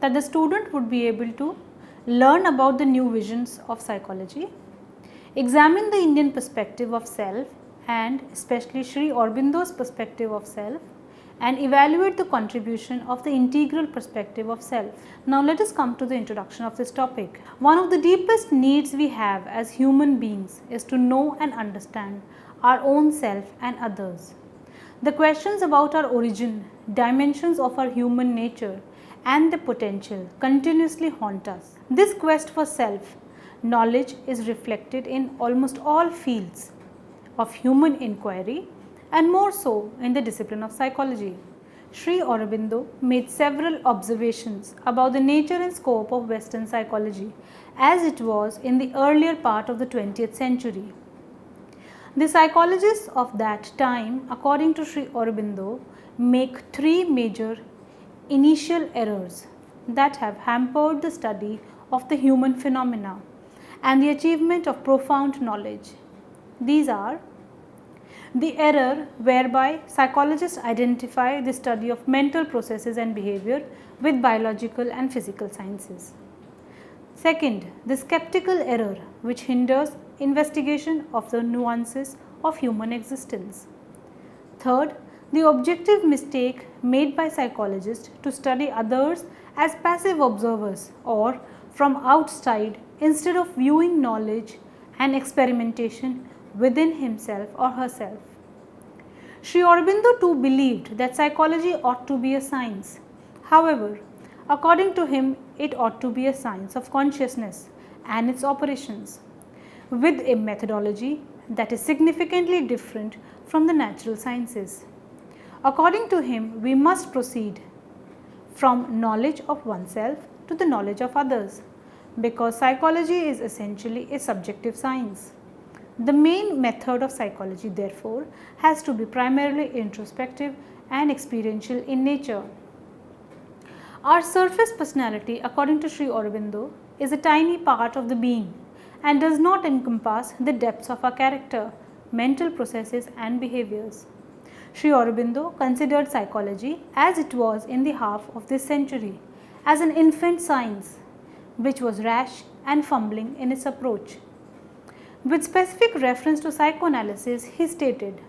that the student would be able to learn about the new visions of psychology, examine the Indian perspective of self and especially Sri Aurobindo's perspective of self, and evaluate the contribution of the integral perspective of self. Now let us come to the introduction of this topic. One of the deepest needs we have as human beings is to know and understand our own self and others. The questions about our origin, dimensions of our human nature and the potential continuously haunt us. This quest for self knowledge is reflected in almost all fields of human inquiry and more so in the discipline of psychology. Sri Aurobindo made several observations about the nature and scope of Western psychology as it was in the earlier part of the 20th century. The psychologists of that time, according to Sri Aurobindo, make three major initial errors that have hampered the study of the human phenomena and the achievement of profound knowledge. These are the error whereby psychologists identify the study of mental processes and behavior with biological and physical sciences. Second, the skeptical error which hinders investigation of the nuances of human existence. Third, the objective mistake made by psychologists to study others as passive observers or from outside instead of viewing knowledge and experimentation within himself or herself. Sri Aurobindo too believed that psychology ought to be a science. However, according to him, it ought to be a science of consciousness and its operations, with a methodology that is significantly different from the natural sciences. According to him, we must proceed from knowledge of oneself to the knowledge of others, because psychology is essentially a subjective science. The main method of psychology, therefore, has to be primarily introspective and experiential in nature. Our surface personality, according to Sri Aurobindo, is a tiny part of the being and does not encompass the depths of our character, mental processes and behaviors. Sri Aurobindo considered psychology, as it was in the half of this century, as an infant science which was rash and fumbling in its approach. With specific reference to psychoanalysis, he stated,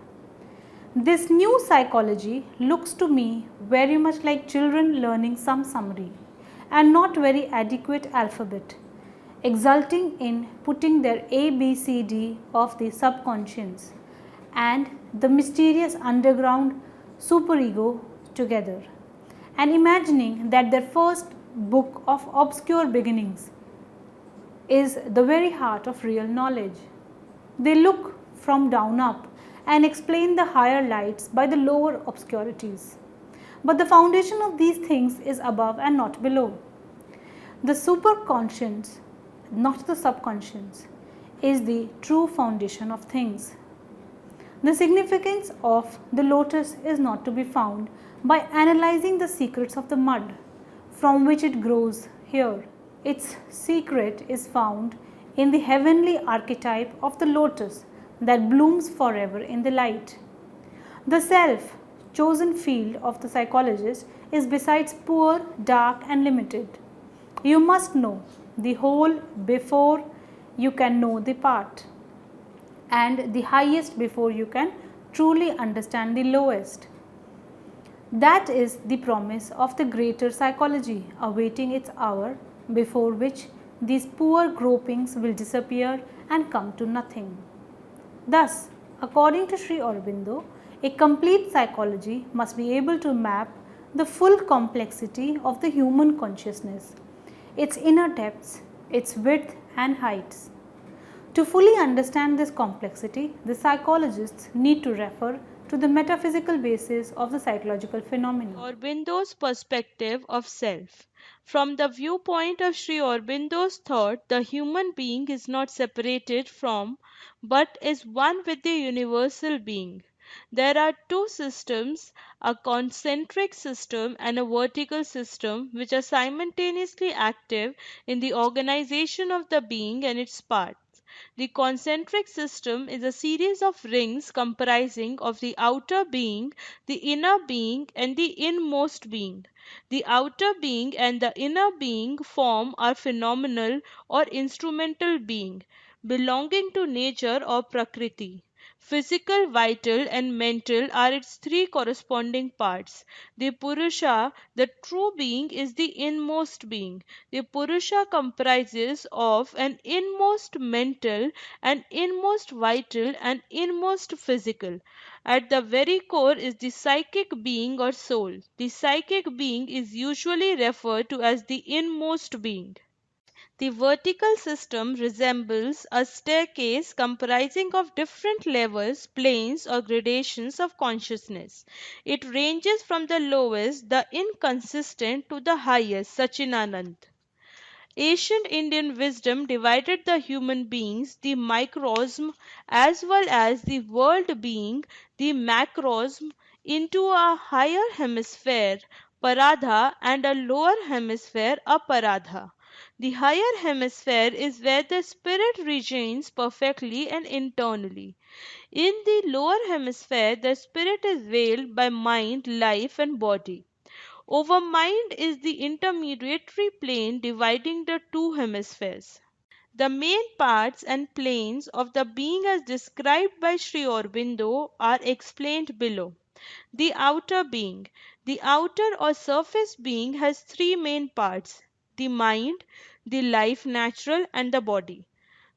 "This new psychology looks to me very much like children learning some summary and not very adequate alphabet, exulting in putting their ABCD of the subconscious and the mysterious underground superego together, and imagining that their first book of obscure beginnings is the very heart of real knowledge. They look from down up and explain the higher lights by the lower obscurities. But the foundation of these things is above and not below. The superconscious, not the subconscious, is the true foundation of things. The significance of the lotus is not to be found by analyzing the secrets of the mud from which it grows here. Its secret is found in the heavenly archetype of the lotus that blooms forever in the light. The self chosen field of the psychologist is besides poor, dark and limited. You must know the whole before you can know the part, and the highest before you can truly understand the lowest. That is the promise of the greater psychology awaiting its hour, before which these poor gropings will disappear and come to nothing. Thus, according to Sri Aurobindo, a complete psychology must be able to map the full complexity of the human consciousness, its inner depths, its width and heights. To fully understand this complexity, the psychologists need to refer to the metaphysical basis of the psychological phenomena. Aurobindo's perspective of self. From the viewpoint of Sri Aurobindo's thought, the human being is not separated from but is one with the universal being. There are two systems, a concentric system and a vertical system, which are simultaneously active in the organization of the being and its parts. The concentric system is a series of rings comprising of the outer being, the inner being, and the inmost being. The outer being and the inner being form our phenomenal or instrumental being, belonging to nature or prakriti. Physical, vital, and mental are its three corresponding parts. The Purusha, the true being, is the inmost being. The Purusha comprises of an inmost mental, an inmost vital, and inmost physical. At the very core is the psychic being or soul. The psychic being is usually referred to as the inmost being. The vertical system resembles a staircase comprising of different levels, planes, or gradations of consciousness. It ranges from the lowest, the inconsistent, to the highest, Sachinanand. Ancient Indian wisdom divided the human beings, the microcosm, as well as the world being, the macrocosm, into a higher hemisphere, Paradha, and a lower hemisphere, Aparadha. The higher hemisphere is where the spirit reigns perfectly and internally. In the lower hemisphere, the spirit is veiled by mind, life, and body. Over mind is the intermediary plane dividing the two hemispheres. The main parts and planes of the being as described by Sri Aurobindo are explained below. The outer being. The outer or surface being has three main parts: the mind, the life natural, and the body.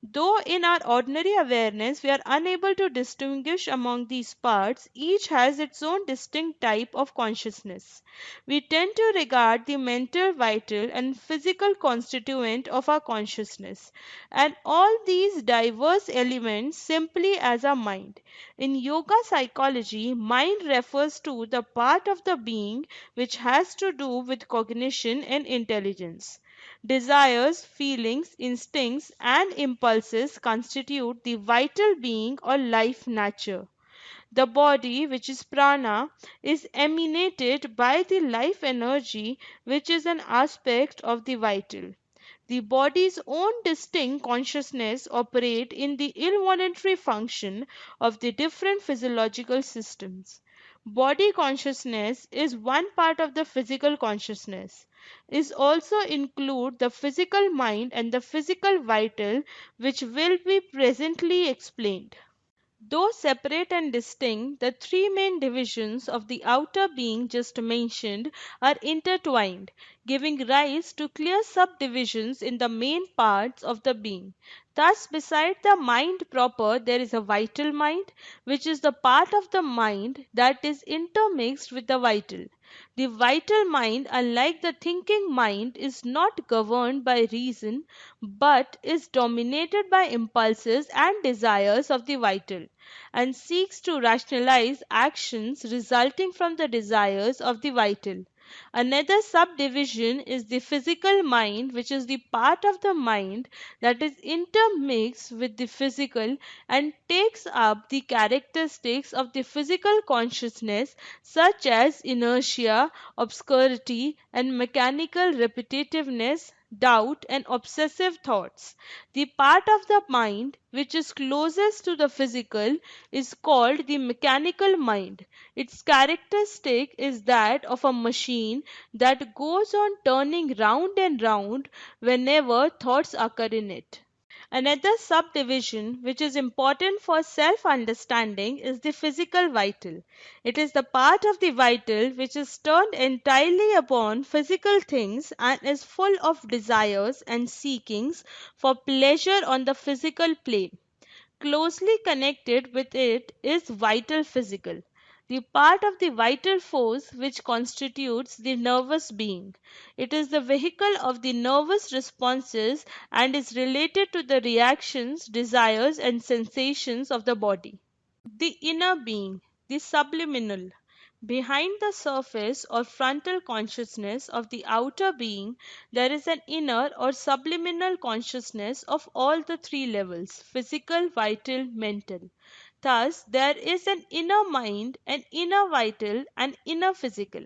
Though in our ordinary awareness we are unable to distinguish among these parts, each has its own distinct type of consciousness. We tend to regard the mental, vital, and physical constituent of our consciousness, and all these diverse elements simply as our mind. In yoga psychology, mind refers to the part of the being which has to do with cognition and intelligence. Desires, feelings, instincts, and impulses constitute the vital being or life nature. The body, which is prana, is emanated by the life energy, which is an aspect of the vital. The body's own distinct consciousness operate in the involuntary function of the different physiological systems. Body consciousness is one part of the physical consciousness. Is also include the physical mind and the physical vital, which will be presently explained. Though separate and distinct, the three main divisions of the outer being just mentioned are intertwined, giving rise to clear subdivisions in the main parts of the being. Thus, beside the mind proper, there is a vital mind, which is the part of the mind that is intermixed with the vital. The vital mind, unlike the thinking mind, is not governed by reason but is dominated by impulses and desires of the vital, and seeks to rationalize actions resulting from the desires of the vital. Another subdivision is the physical mind, which is the part of the mind that is intermixed with the physical and takes up the characteristics of the physical consciousness, such as inertia, obscurity, and mechanical repetitiveness, doubt, and obsessive thoughts. The part of the mind which is closest to the physical is called the mechanical mind. Its characteristic is that of a machine that goes on turning round and round whenever thoughts occur in it. Another subdivision which is important for self understanding is the physical vital. It is the part of the vital which is turned entirely upon physical things and is full of desires and seekings for pleasure on the physical plane. Closely connected with it is vital physical, the part of the vital force which constitutes the nervous being. It is the vehicle of the nervous responses and is related to the reactions, desires, and sensations of the body. The inner being, the subliminal. Behind the surface or frontal consciousness of the outer being, there is an inner or subliminal consciousness of all the three levels: physical, vital, mental. Thus, there is an inner mind, an inner vital, and inner physical.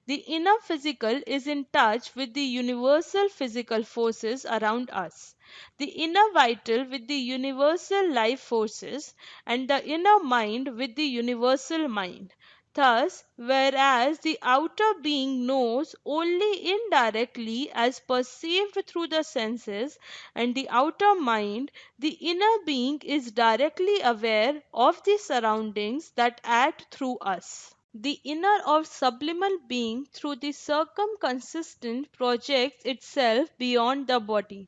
The inner physical is in touch with the universal physical forces around us, the inner vital with the universal life forces, and the inner mind with the universal mind. Thus, whereas the outer being knows only indirectly as perceived through the senses and the outer mind, the inner being is directly aware of the surroundings that act through us. The inner or subliminal being through the circumconsistent projects itself beyond the body.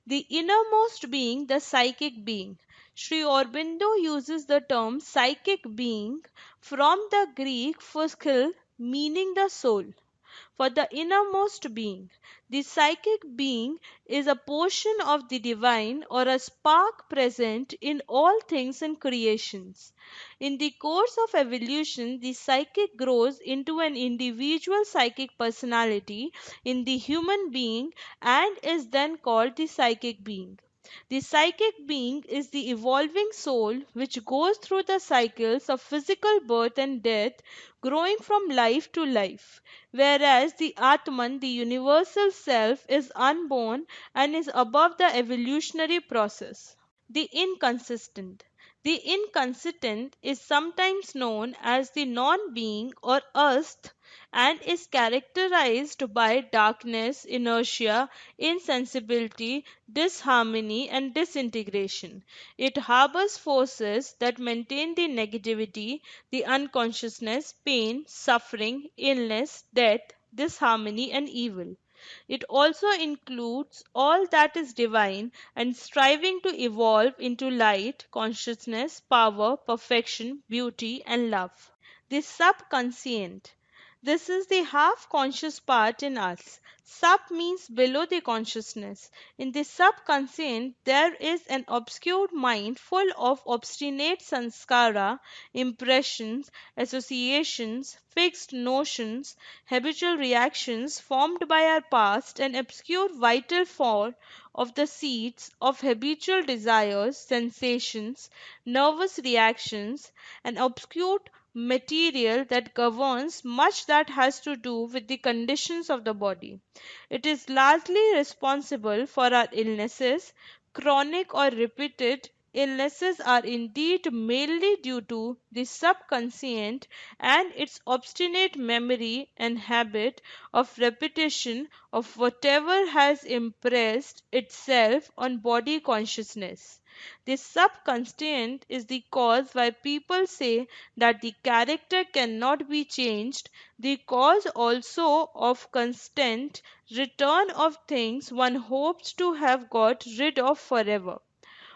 The innermost being, the psychic being. Sri Aurobindo uses the term psychic being from the Greek physikal, meaning the soul. For the innermost being, the psychic being is a portion of the divine or a spark present in all things and creations. In the course of evolution, the psychic grows into an individual psychic personality in the human being and is then called the psychic being. The psychic being is the evolving soul which goes through the cycles of physical birth and death, growing from life to life, whereas the Atman, the universal self, is unborn and is above the evolutionary process. The inconsistent. The inconsistent is sometimes known as the non-being or ast and is characterized by darkness, inertia, insensibility, disharmony, and disintegration. It harbors forces that maintain the negativity, the unconsciousness, pain, suffering, illness, death, disharmony, and evil. It also includes all that is divine and striving to evolve into light, consciousness, power, perfection, beauty, and love. The subconscient. This is the half conscious part in us. Sub means below the consciousness. In the subconscient, there is an obscure mind full of obstinate sanskara, impressions, associations, fixed notions, habitual reactions formed by our past, and obscure vital form of the seeds of habitual desires, sensations, nervous reactions, and obscure material that governs much that has to do with the conditions of the body. It is largely responsible for our illnesses. Chronic or repeated illnesses are indeed mainly due to the subconscient and its obstinate memory and habit of repetition of whatever has impressed itself on body consciousness. The subconscient is the cause why people say that the character cannot be changed, the cause also of constant return of things one hopes to have got rid of forever.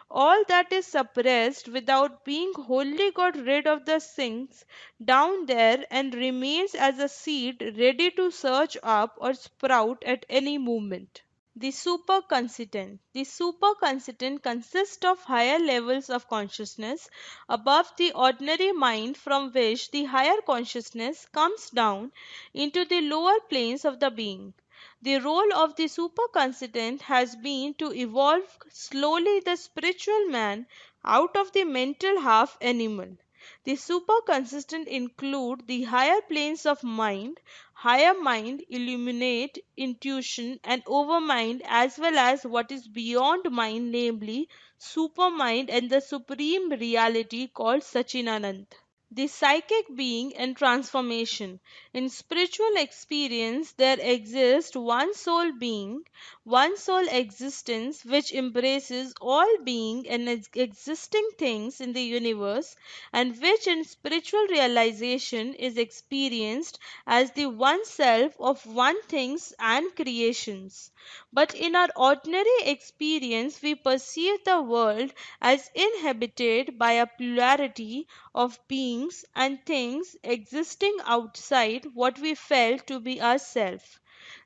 All that is suppressed without being wholly got rid of the sinks down there and remains as a seed ready to surge up or sprout at any moment. The super consitent. The super consitent consists of higher levels of consciousness above the ordinary mind from which the higher consciousness comes down into the lower planes of the being. The role of the super consitent has been to evolve slowly the spiritual man out of the mental half animal. The super consistent include the higher planes of mind, higher mind, illuminate, intuition, and overmind, as well as what is beyond mind, namely supermind and the supreme reality called Sachinanand. The psychic being and transformation. In spiritual experience, there exists one soul being, one soul existence which embraces all being and existing things in the universe, and which in spiritual realization is experienced as the one self of one things and creations. But in our ordinary experience, we perceive the world as inhabited by a plurality of beings and things existing outside what we felt to be ourself.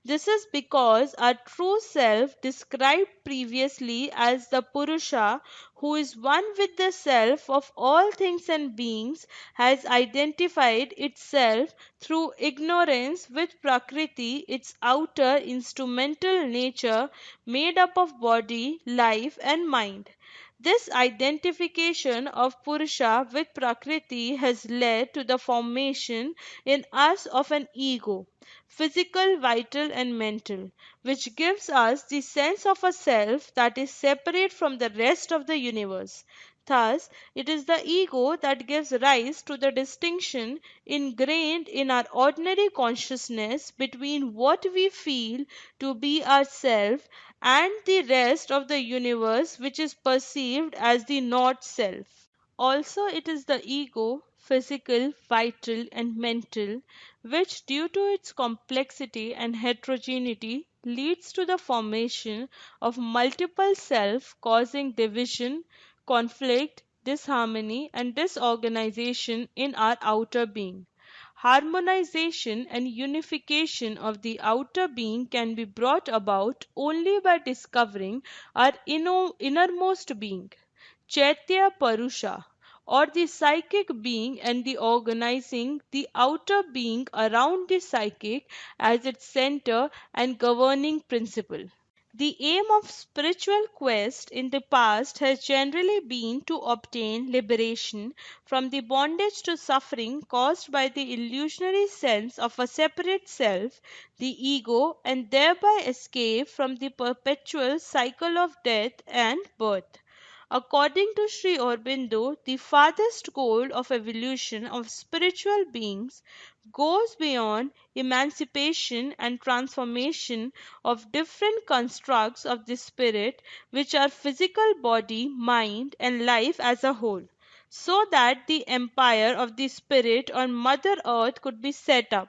This is because our true self, described previously as the Purusha, who is one with the self of all things and beings, has identified itself through ignorance with Prakriti, its outer instrumental nature made up of body, life, and mind. This identification of Purusha with Prakriti has led to the formation in us of an ego. physical, vital, and mental, which gives us the sense of a self that is separate from the rest of the universe. Thus, it is the ego that gives rise to the distinction ingrained in our ordinary consciousness between what we feel to be ourself and the rest of the universe, which is perceived as the not self. Also, it is the ego, physical, vital, and mental, which, due to its complexity and heterogeneity, leads to the formation of multiple self, causing division, conflict, disharmony, and disorganization in our outer being. Harmonization and unification of the outer being can be brought about only by discovering our innermost being. Chaitya Purusha, or the psychic being, and the organizing the outer being around the psychic as its center and governing principle. The aim of spiritual quest in the past has generally been to obtain liberation from the bondage to suffering caused by the illusionary sense of a separate self, the ego, and thereby escape from the perpetual cycle of death and birth. According to Sri Aurobindo, the farthest goal of evolution of spiritual beings goes beyond emancipation and transformation of different constructs of the spirit, which are physical body, mind, and life as a whole, so that the empire of the spirit on Mother Earth could be set up.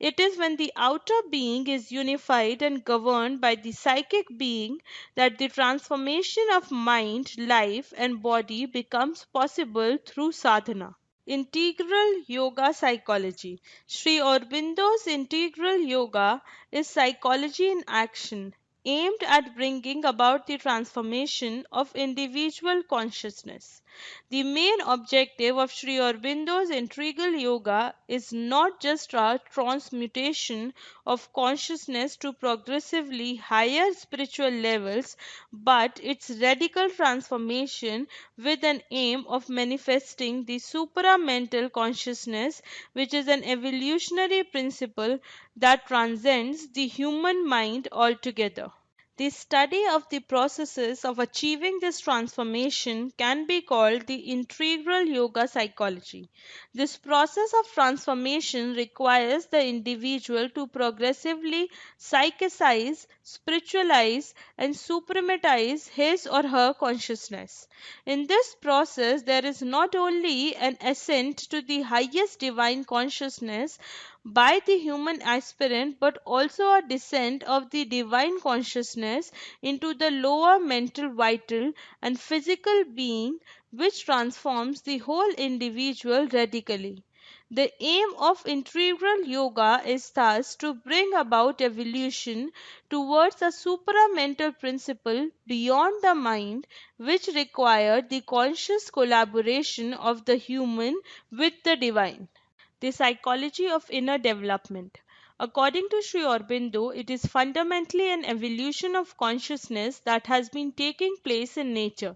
It is when the outer being is unified and governed by the psychic being that the transformation of mind, life, and body becomes possible through sadhana. Integral Yoga Psychology. Sri Aurobindo's Integral Yoga is psychology in action, aimed at bringing about the transformation of individual consciousness. The main objective of Sri Aurobindo's Integral Yoga is not just a transmutation of consciousness to progressively higher spiritual levels, but its radical transformation with an aim of manifesting the supramental consciousness, which is an evolutionary principle that transcends the human mind altogether. The study of the processes of achieving this transformation can be called the integral yoga psychology. This process of transformation requires the individual to progressively psychicize, spiritualize, and suprematize his or her consciousness. In this process, there is not only an ascent to the highest divine consciousness by the human aspirant, but also a descent of the divine consciousness into the lower mental, vital, and physical being, which transforms the whole individual radically. The aim of integral yoga is thus to bring about evolution towards a supramental principle beyond the mind, which require the conscious collaboration of the human with the divine. The psychology of inner development. According to Sri Aurobindo, it is fundamentally an evolution of consciousness that has been taking place in nature.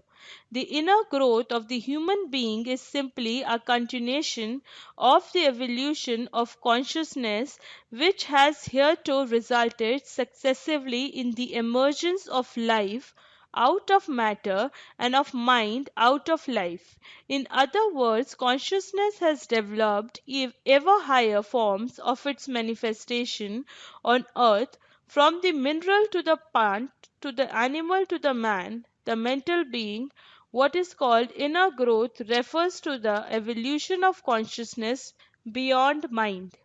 The inner growth of the human being is simply a continuation of the evolution of consciousness, which has hitherto resulted successively in the emergence of life out of matter and of mind out of life. In other words, consciousness has developed ever higher forms of its manifestation on earth, from the mineral to the plant, to the animal to the man, the mental being. What is called inner growth refers to the evolution of consciousness beyond mind.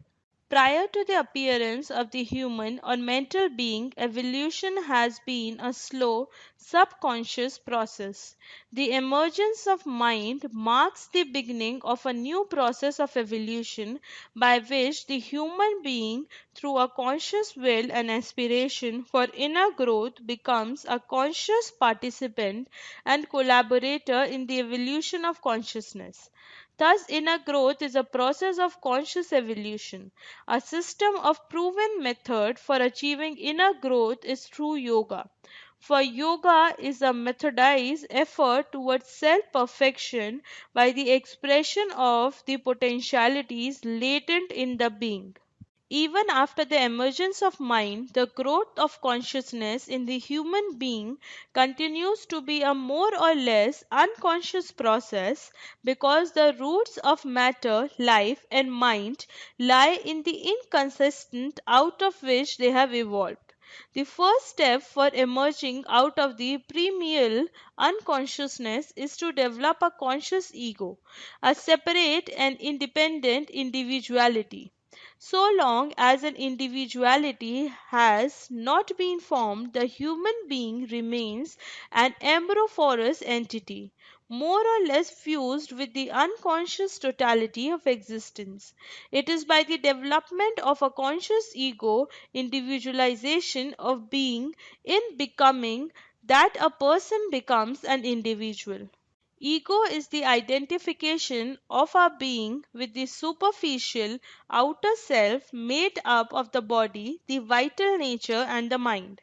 Prior to the appearance of the human or mental being, evolution has been a slow, subconscious process. The emergence of mind marks the beginning of a new process of evolution by which the human being, through a conscious will and aspiration for inner growth, becomes a conscious participant and collaborator in the evolution of consciousness. Thus, inner growth is a process of conscious evolution. A system of proven method for achieving inner growth is through yoga. For yoga is a methodized effort towards self-perfection by the expression of the potentialities latent in the being. Even after the emergence of mind, the growth of consciousness in the human being continues to be a more or less unconscious process because the roots of matter, life, and mind lie in the inconsistent out of which they have evolved. The first step for emerging out of the primeval unconsciousness is to develop a conscious ego, a separate and independent individuality. So long as an individuality has not been formed, the human being remains an amorphous entity, more or less fused with the unconscious totality of existence. It is by the development of a conscious ego, individualization of being in becoming, that a person becomes an individual. Ego is the identification of our being with the superficial outer self made up of the body, the vital nature, and the mind.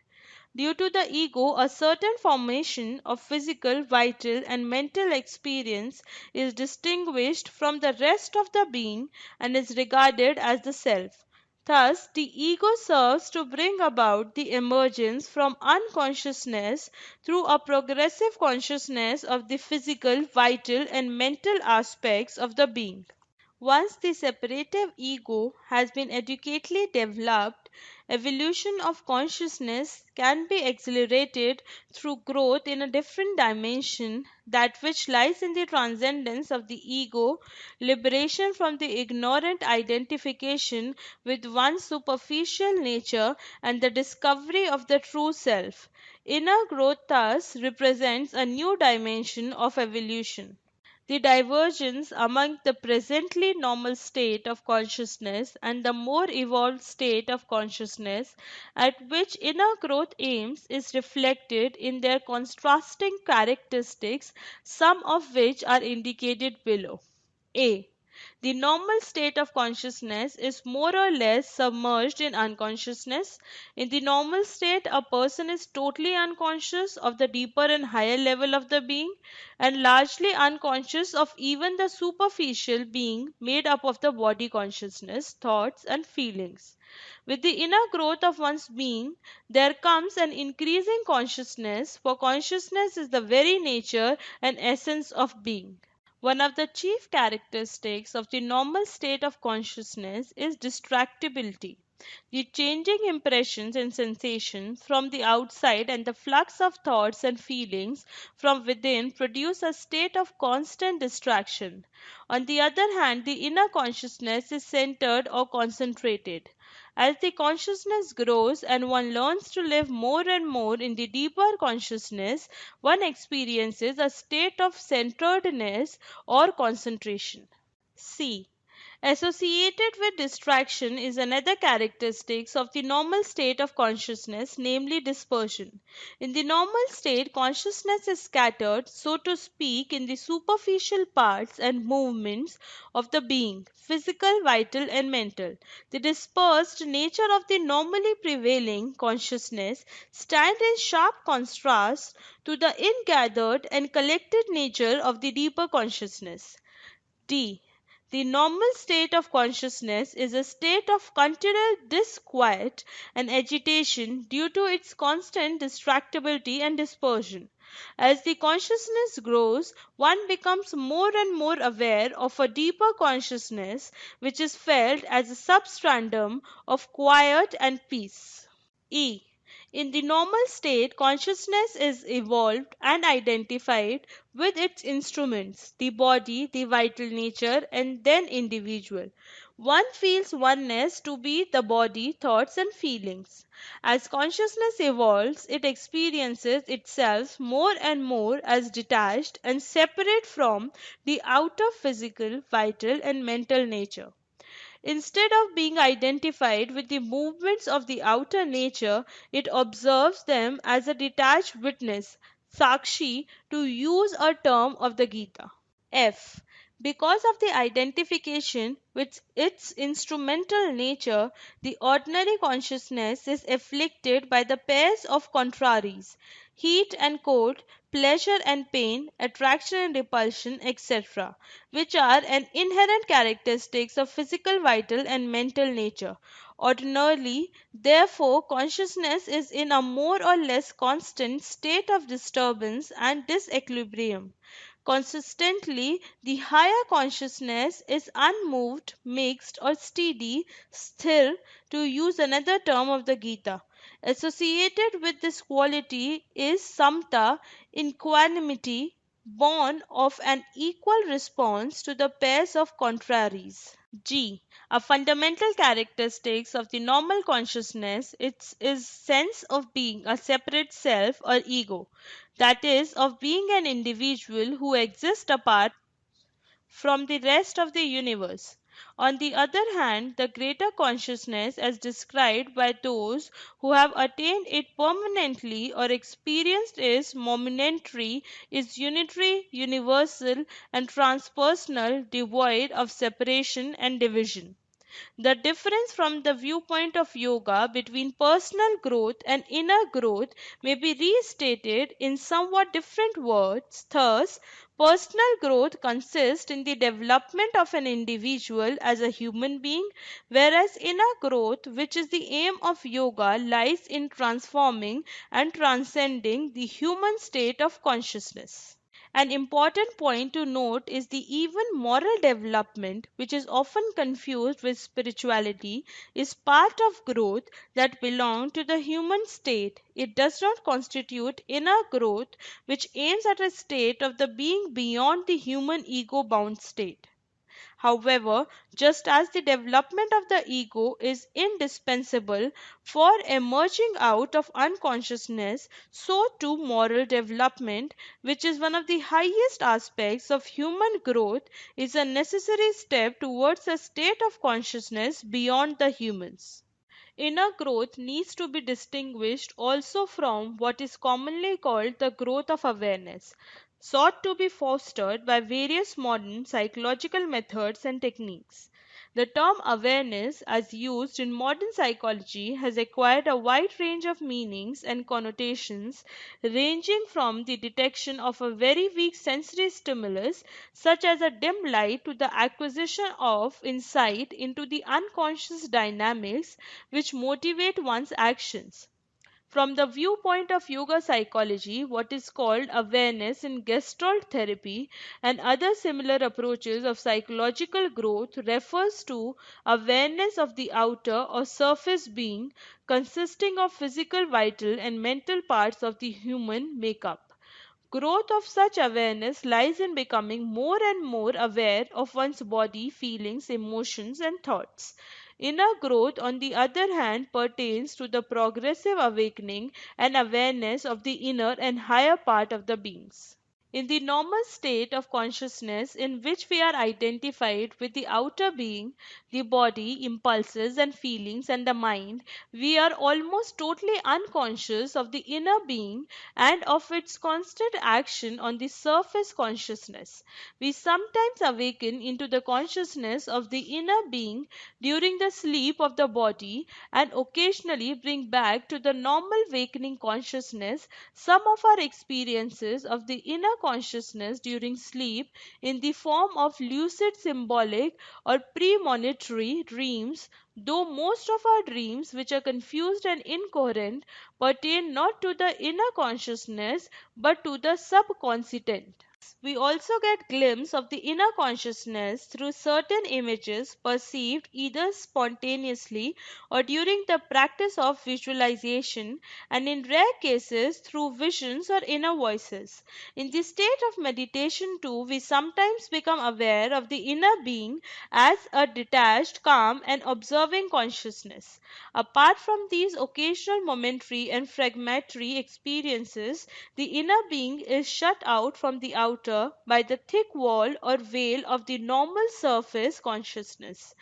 Due to the ego, a certain formation of physical, vital, and mental experience is distinguished from the rest of the being and is regarded as the self. Thus, the ego serves to bring about the emergence from unconsciousness through a progressive consciousness of the physical, vital, and mental aspects of the being. Once the separative ego has been adequately developed, evolution of consciousness can be accelerated through growth in a different dimension, that which lies in the transcendence of the ego, liberation from the ignorant identification with one's superficial nature, and the discovery of the true self. Inner growth thus represents a new dimension of evolution. The divergence among the presently normal state of consciousness and the more evolved state of consciousness at which inner growth aims is reflected in their contrasting characteristics, some of which are indicated below. A. The normal state of consciousness is more or less submerged in unconsciousness. In the normal state, a person is totally unconscious of the deeper and higher level of the being and largely unconscious of even the superficial being made up of the body consciousness, thoughts, and feelings. With the inner growth of one's being, there comes an increasing consciousness, for consciousness is the very nature and essence of being. One of the chief characteristics of the normal state of consciousness is distractibility. The changing impressions and sensations from the outside and the flux of thoughts and feelings from within produce a state of constant distraction. On the other hand, the inner consciousness is centered or concentrated. As the consciousness grows and one learns to live more and more in the deeper consciousness, one experiences a state of centeredness or concentration. C. Associated with distraction is another characteristic of the normal state of consciousness, namely dispersion. In the normal state, consciousness is scattered, so to speak, in the superficial parts and movements of the being, physical, vital, and mental. The dispersed nature of the normally prevailing consciousness stands in sharp contrast to the ingathered and collected nature of the deeper consciousness. D. The normal state of consciousness is a state of continual disquiet and agitation due to its constant distractibility and dispersion. As the consciousness grows, one becomes more and more aware of a deeper consciousness which is felt as a substrandum of quiet and peace. E. In the normal state, consciousness is evolved and identified with its instruments, the body, the vital nature, and then individual. One feels oneness to be the body, thoughts, and feelings. As consciousness evolves, it experiences itself more and more as detached and separate from the outer physical, vital, and mental nature. Instead of being identified with the movements of the outer nature, it observes them as a detached witness, sakshi, to use a term of the Gita. F. Because of the identification with its instrumental nature, the ordinary consciousness is afflicted by the pairs of contraries, heat and cold, pleasure and pain, attraction and repulsion, etc., which are an inherent characteristics of physical, vital, and mental nature. Ordinarily, therefore, consciousness is in a more or less constant state of disturbance and disequilibrium. Consistently, the higher consciousness is unmoved, mixed, or steady, sthir, to use another term of the Gita. Associated with this quality is samta, equanimity, born of an equal response to the pairs of contraries. G. A fundamental characteristics of the normal consciousness is sense of being a separate self or ego, that is, of being an individual who exists apart from the rest of the universe. On the other hand, the greater consciousness, as described by those who have attained it permanently or experienced its momentary, is unitary, universal, and transpersonal, devoid of separation and division. The difference from the viewpoint of yoga between personal growth and inner growth may be restated in somewhat different words. Thus, personal growth consists in the development of an individual as a human being, whereas inner growth, which is the aim of yoga, lies in transforming and transcending the human state of consciousness. An important point to note is the even moral development, which is often confused with spirituality, is part of growth that belongs to the human state. It does not constitute inner growth, which aims at a state of the being beyond the human ego bound state. However, just as the development of the ego is indispensable for emerging out of unconsciousness, so too moral development, which is one of the highest aspects of human growth, is a necessary step towards a state of consciousness beyond the humans. Inner growth needs to be distinguished also from what is commonly called the growth of awareness, sought to be fostered by various modern psychological methods and techniques. The term awareness, as used in modern psychology, has acquired a wide range of meanings and connotations, ranging from the detection of a very weak sensory stimulus, such as a dim light, to the acquisition of insight into the unconscious dynamics which motivate one's actions. From the viewpoint of yoga psychology, what is called awareness in gestalt therapy and other similar approaches of psychological growth refers to awareness of the outer or surface being consisting of physical, vital, and mental parts of the human makeup. Growth of such awareness lies in becoming more and more aware of one's body, feelings, emotions, and thoughts. Inner growth, on the other hand, pertains to the progressive awakening and awareness of the inner and higher part of the beings. In the normal state of consciousness in which we are identified with the outer being, the body, impulses and feelings and the mind, we are almost totally unconscious of the inner being and of its constant action on the surface consciousness. We sometimes awaken into the consciousness of the inner being during the sleep of the body and occasionally bring back to the normal wakening consciousness some of our experiences of the inner consciousness during sleep in the form of lucid symbolic or premonitory dreams, though most of our dreams, which are confused and incoherent, pertain not to the inner consciousness but to the subconscitent. We also get glimpse of the inner consciousness through certain images perceived either spontaneously or during the practice of visualization, and in rare cases through visions or inner voices. In the state of meditation too, we sometimes become aware of the inner being as a detached, calm and observing consciousness. Apart from these occasional momentary and fragmentary experiences, the inner being is shut out from the outer by the thick wall or veil of the normal surface consciousness.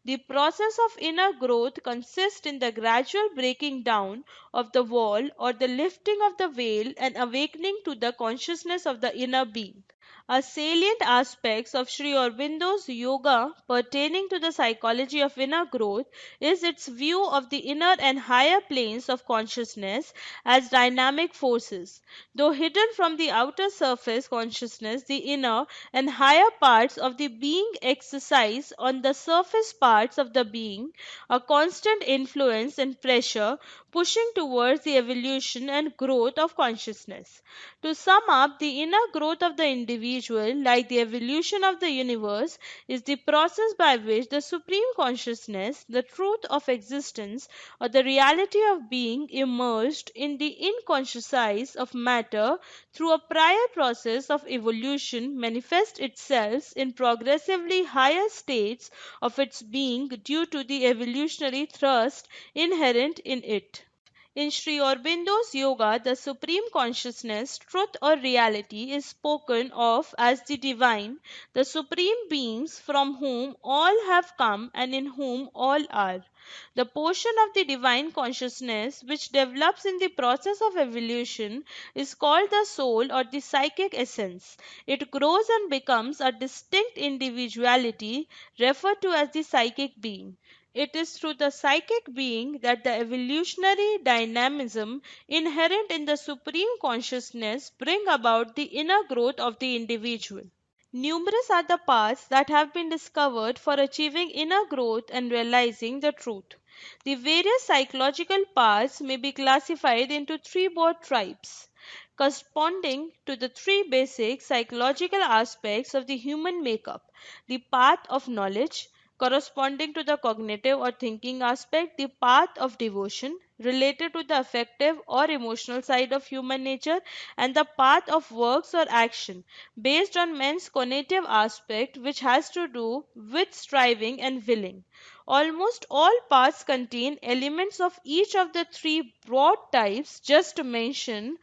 The process of inner growth consists in the gradual breaking down of the wall or the lifting of the veil and awakening to the consciousness of the inner being. A salient aspect of Sri Aurobindo's yoga pertaining to the psychology of inner growth is its view of the inner and higher planes of consciousness as dynamic forces. Though hidden from the outer surface consciousness, the inner and higher parts of the being exercise on the surface parts of the being a constant influence and pressure pushing towards the evolution and growth of consciousness. To sum up, the inner growth of the individual, like the evolution of the universe, is the process by which the supreme consciousness, the truth of existence, or the reality of being emerged in the unconscious of matter through a prior process of evolution manifests itself in progressively higher states of its being due to the evolutionary thrust inherent in it. In Sri Aurobindo's yoga, the supreme consciousness, truth or reality is spoken of as the divine, the supreme beings from whom all have come and in whom all are. The portion of the divine consciousness which develops in the process of evolution is called the soul or the psychic essence. It grows and becomes a distinct individuality referred to as the psychic being. It is through the psychic being that the evolutionary dynamism inherent in the supreme consciousness bring about the inner growth of the individual. Numerous are the paths that have been discovered for achieving inner growth and realizing the truth. The various psychological paths may be classified into three broad types, corresponding to the three basic psychological aspects of the human makeup: the path of knowledge, corresponding to the cognitive or thinking aspect; the path of devotion, related to the affective or emotional side of human nature; and the path of works or action, based on man's cognitive aspect, which has to do with striving and willing. Almost all paths contain elements of each of the three broad types just mentioned,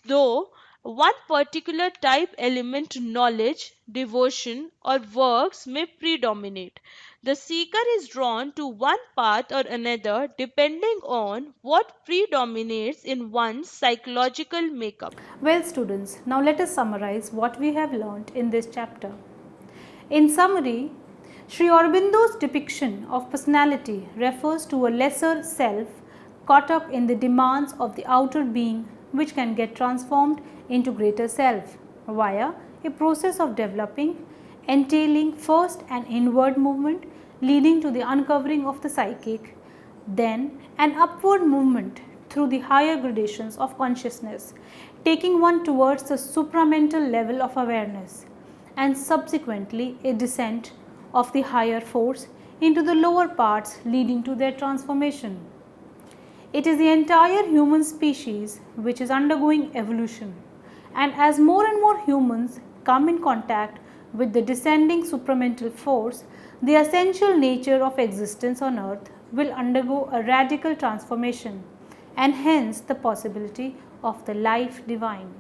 though one particular type element, knowledge, devotion, or works, may predominate. The seeker is drawn to one path or another depending on what predominates in one's psychological makeup. Well, students, now let us summarize what we have learnt in this chapter. In summary, Sri Aurobindo's depiction of personality refers to a lesser self caught up in the demands of the outer being, which can get transformed into greater self via a process of developing, entailing first an inward movement leading to the uncovering of the psychic, then an upward movement through the higher gradations of consciousness, taking one towards the supramental level of awareness, and subsequently a descent of the higher force into the lower parts leading to their transformation. It is the entire human species which is undergoing evolution, and as more and more humans come in contact with the descending supramental force, the essential nature of existence on earth will undergo a radical transformation, and hence the possibility of the life divine.